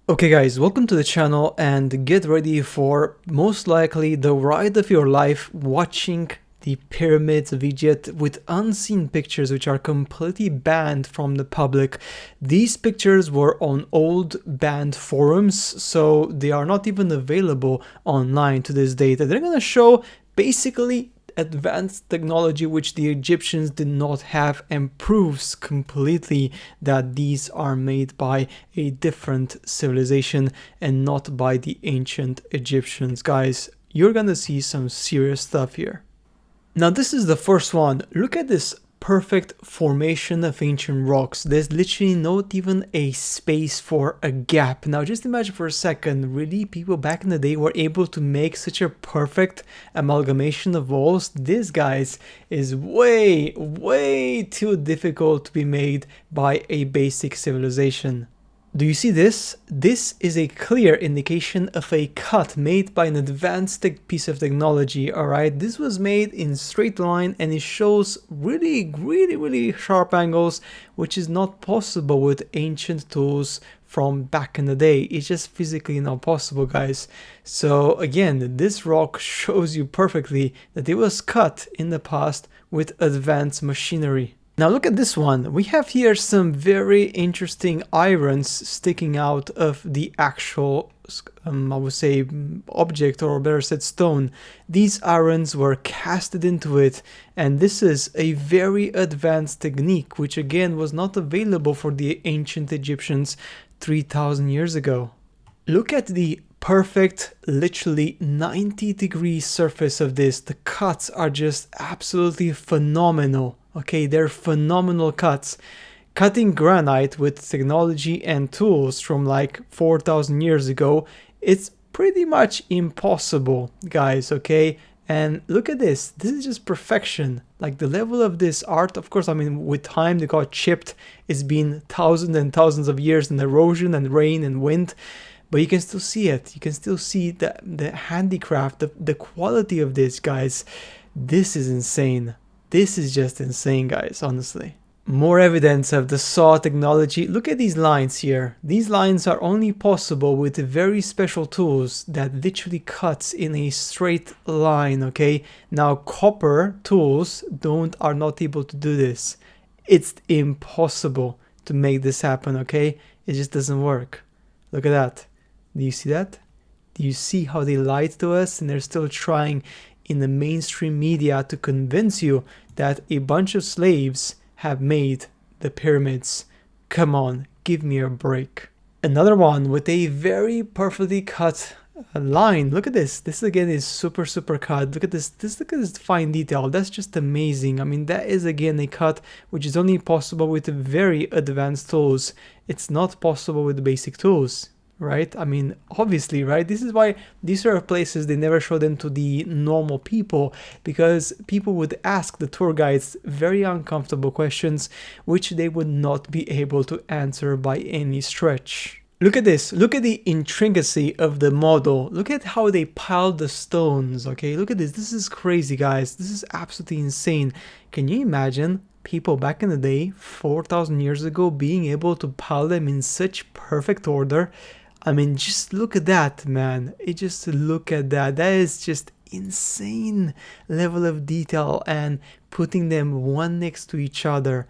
Okay guys, welcome to the channel and get ready for most likely the ride of your life watching the pyramids of Egypt with unseen pictures which are completely banned from the public. These pictures were on old banned forums, so they are not even available online to this date. They're gonna show basically advanced technology which the Egyptians did not have, and proves completely that these are made by a different civilization and not by the ancient Egyptians. Guys, you're gonna see some serious stuff here. Now this is the first one. Look at this perfect formation of ancient rocks. There's literally not even a space for a gap. Now just imagine for a second, really people back in the day were able to make such a perfect amalgamation of walls. This, guys, is way too difficult to be made by a basic civilization. Do you see this? This is a clear indication of a cut made by an advanced piece of technology, alright? This was made in straight line and it shows really sharp angles, which is not possible with ancient tools from back in the day. It's just physically not possible, guys. So again, this rock shows you perfectly that it was cut in the past with advanced machinery. Now look at this one. We have here some very interesting irons sticking out of the actual, I would say, object, or better said, stone. These irons were casted into it, and this is a very advanced technique, which again was not available for the ancient Egyptians 3,000 years ago. Look at the perfect, literally 90-degree surface of this. The cuts are just absolutely phenomenal. Okay, they're phenomenal cuts. Cutting granite with technology and tools from like 4,000 years ago, it's pretty much impossible, guys, okay? And look at this. This is just perfection. Like the level of this art, of course, I mean, with time they got chipped. It's been thousands and thousands of years in erosion and rain and wind. But you can still see it. You can still see the handicraft, the quality of this, guys. This is insane. This is just insane, guys, honestly. More evidence of the saw technology. Look at these lines here. These lines are only possible with very special tools that literally cuts in a straight line, okay? Now, copper tools are not able to do this. It's impossible to make this happen, okay? It just doesn't work. Look at that. Do you see that? Do you see how they lied to us and they're still trying in the mainstream media to convince you that a bunch of slaves have made the pyramids? Come on, give me a break. Another one with a very perfectly cut line. Look at this. This again is super cut. Look at this. Look at this fine detail. That's just amazing. I mean, that is again a cut which is only possible with very advanced tools. It's not possible with the basic tools. Right? I mean, obviously, right? This is why these sort of places, they never show them to the normal people, because people would ask the tour guides very uncomfortable questions, which they would not be able to answer by any stretch. Look at this. Look at the intricacy of the model. Look at how they piled the stones, okay? Look at this. This is crazy, guys. This is absolutely insane. Can you imagine people back in the day, 4,000 years ago, being able to pile them in such perfect order? I mean, just look at that, man. Just look at that. That is just insane level of detail, and putting them one next to each other.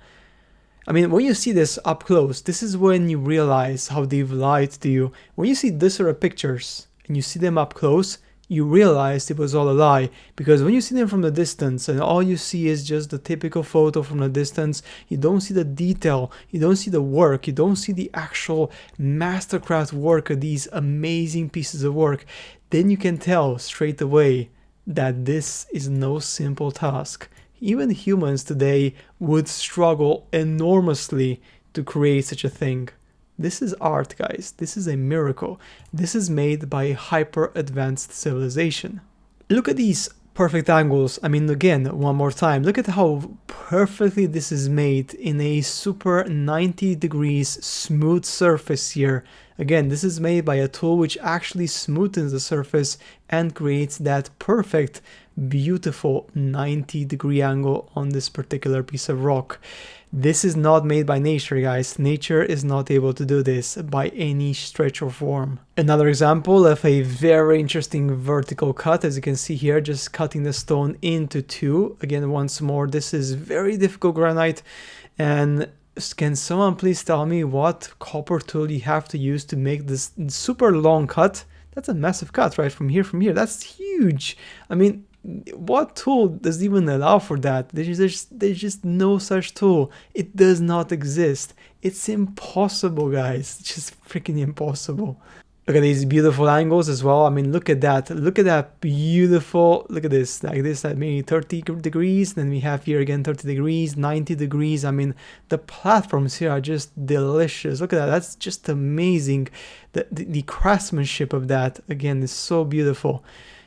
I mean, when you see this up close, this is when you realize how they've lied to you. When you see this sort of pictures and you see them up close, you realize it was all a lie, because when you see them from the distance and all you see is just the typical photo from the distance, you don't see the detail, you don't see the work, you don't see the actual mastercraft work of these amazing pieces of work, then you can tell straight away that this is no simple task. Even humans today would struggle enormously to create such a thing. This is art, guys. This is a miracle. This is made by a hyper-advanced civilization. Look at these perfect angles. I mean, again, one more time. Look at how perfectly this is made in a super 90 degrees smooth surface here. Again, this is made by a tool which actually smoothens the surface and creates that perfect, beautiful 90-degree angle on this particular piece of rock. This is not made by nature, guys. Nature is not able to do this by any stretch or form. Another example of a very interesting vertical cut, as you can see here, just cutting the stone into two. Again, once more, this is very difficult granite. And can someone please tell me what copper tool you have to use to make this super long cut? That's a massive cut, right? From here, that's huge. I mean, what tool does even allow for that? There's just no such tool. It does not exist. It's impossible, guys. It's just freaking impossible. Look at these beautiful angles as well. I mean, look at that. Look at that beautiful. Look at this. Like this at maybe 30 degrees. Then we have here again 30 degrees, 90 degrees. I mean, the platforms here are just delicious. Look at that. That's just amazing. The craftsmanship of that, again, is so beautiful.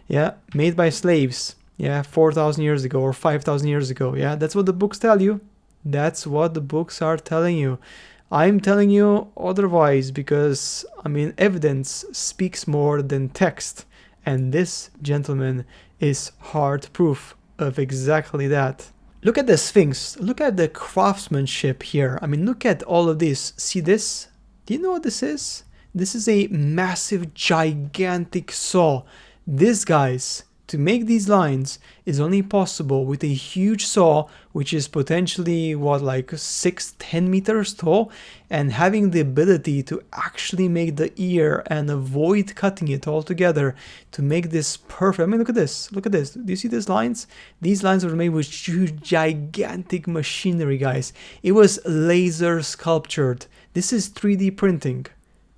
Yeah, made by slaves. Yeah, 4,000 years ago or 5,000 years ago. Yeah, that's what the books tell you. That's what the books are telling you. I'm telling you otherwise because, I mean, evidence speaks more than text. And this, gentleman, is hard proof of exactly that. Look at the Sphinx. Look at the craftsmanship here. I mean, look at all of this. See this? Do you know what this is? This is a massive, gigantic saw. This, guys, to make these lines is only possible with a huge saw, which is potentially, what, like 6-10 meters tall, and having the ability to actually make the ear and avoid cutting it altogether to make this perfect. I mean, look at this. Look at this. Do you see these lines? These lines were made with huge, gigantic machinery, guys. It was laser sculptured. This is 3D printing.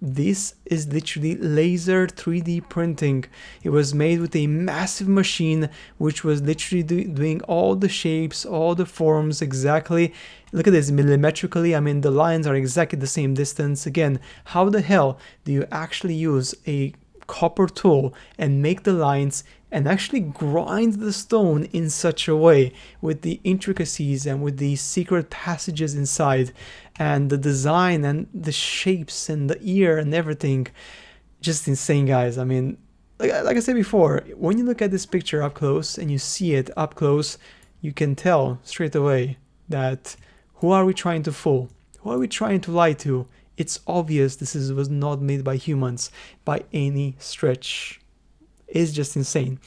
This is literally laser 3D printing. It was made with a massive machine which was literally doing all the shapes, all the forms exactly. Look at this, millimetrically. I mean, the lines are exactly the same distance. Again, how the hell do you actually use a copper tool and make the lines and actually grind the stone in such a way with the intricacies and with the secret passages inside and the design and the shapes and the ear and everything? Just insane, guys. I mean, like I said before, when you look at this picture up close and you see it up close, you can tell straight away that who are we trying to fool? Who are we trying to lie to? It's obvious this was not made by humans by any stretch. It's just insane.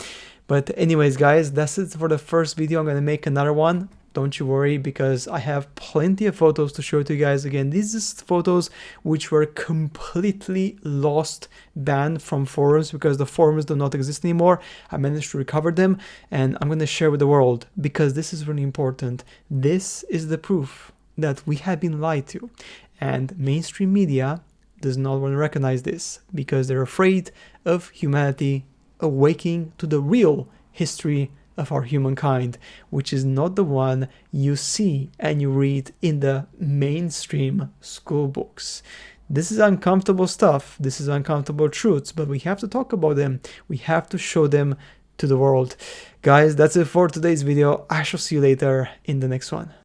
But anyways, guys, that's it for the first video. I'm going to make another one. Don't you worry, because I have plenty of photos to show to you guys. Again, these are photos which were completely lost, banned from forums because the forums do not exist anymore. I managed to recover them and I'm going to share with the world because this is really important. This is the proof that we have been lied to. And mainstream media does not want to recognize this because they're afraid of humanity awaking to the real history of our humankind, which is not the one you see and you read in the mainstream school books. This is uncomfortable stuff. This is uncomfortable truths, but we have to talk about them. We have to show them to the world. Guys, that's it for today's video. I shall see you later in the next one.